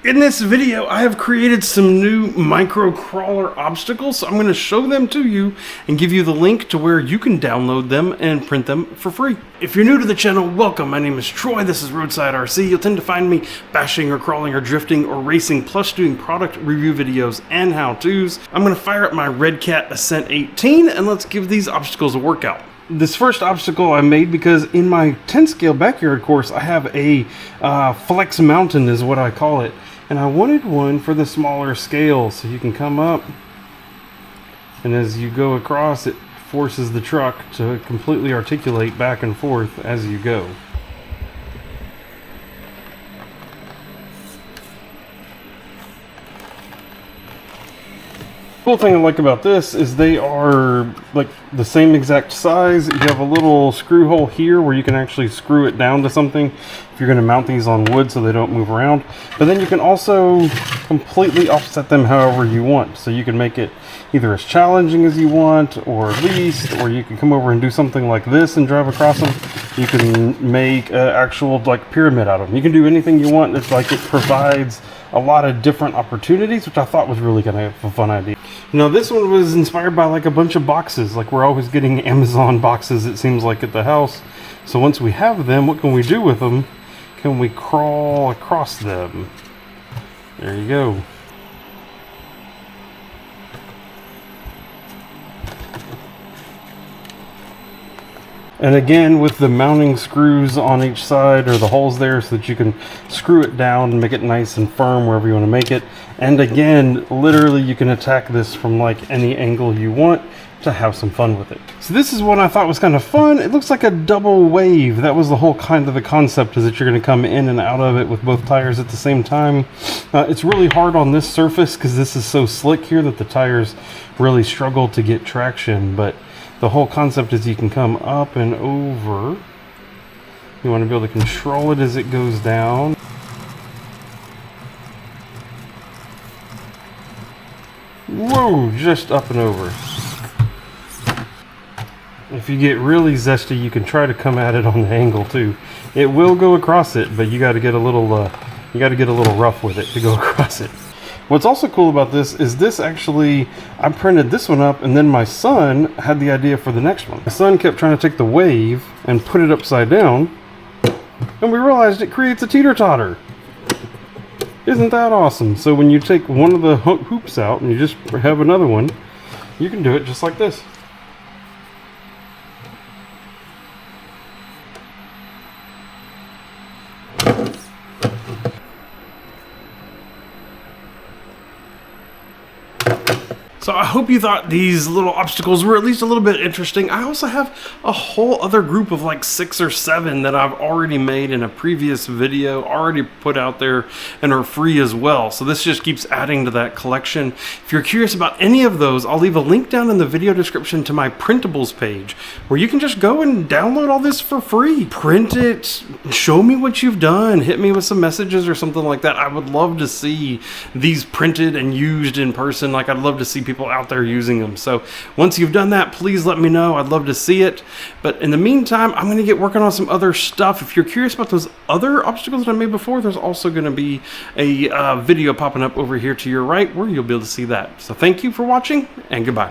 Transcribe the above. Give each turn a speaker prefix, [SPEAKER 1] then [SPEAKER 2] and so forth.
[SPEAKER 1] In this video, I have created some new micro crawler obstacles, so I'm going to show them to you and give you the link to where you can download them and print them for free. If you're new to the channel, welcome. My name is Troy. This is Roadside RC. You'll tend to find me bashing or crawling or drifting or racing, plus doing product review videos and how-tos. I'm going to fire up my Red Cat Ascent 18 and let's give these obstacles a workout. This first obstacle I made because in my 10 scale backyard course I have a flex mountain is what I call it, and I wanted one for the smaller scale so you can come up and as you go across it forces the truck to completely articulate back and forth as you go. Cool thing I like about this is they are like the same exact size. You have a little screw hole here where you can actually screw it down to something if you're going to mount these on wood so they don't move around. But then you can also completely offset them however you want. So you can make it either as challenging as you want or least, or you can come over and do something like this and drive across them. You can make an actual like pyramid out of them. You can do anything you want. It's like it provides a lot of different opportunities, which I thought was really kind of a fun idea. Now this one was inspired by like a bunch of boxes. Like we're always getting Amazon boxes, it seems like, at the house. So once we have them, what can we do with them? Can we crawl across them? There you go. And again, with the mounting screws on each side, or the holes there, so that you can screw it down and make it nice and firm wherever you want to make it. And again, literally you can attack this from like any angle you want to have some fun with it. So this is one I thought was kind of fun. It looks like a double wave. That was the whole kind of the concept, is that you're going to come in and out of it with both tires at the same time. It's really hard on this surface because this is so slick here that the tires really struggle to get traction, but the whole concept is you can come up and over. You want to be able to control it as it goes down. Whoa, just up and over. If you get really zesty, you can try to come at it on the angle too. It will go across it, but you got to get a little rough with it to go across it. What's also cool about this is this actually, I printed this one up and then my son had the idea for the next one. My son kept trying to take the wave and put it upside down, and we realized it creates a teeter totter. Isn't that awesome? So when you take one of the hoops out and you just have another one, you can do it just like this. So I hope you thought these little obstacles were at least a little bit interesting. I also have a whole other group of like 6 or 7 that I've already made in a previous video, already put out there and are free as well. So this just keeps adding to that collection. If you're curious about any of those, I'll leave a link down in the video description to my Printables page where you can just go and download all this for free. Print it, show me what you've done, hit me with some messages or something like that. I would love to see these printed and used in person. Like I'd love to see people out there using them. So once you've done that, please let me know. I'd love to see it. But in the meantime, I'm going to get working on some other stuff. If you're curious about those other obstacles that I made before, there's also going to be a video popping up over here to your right where you'll be able to see that. So thank you for watching and goodbye.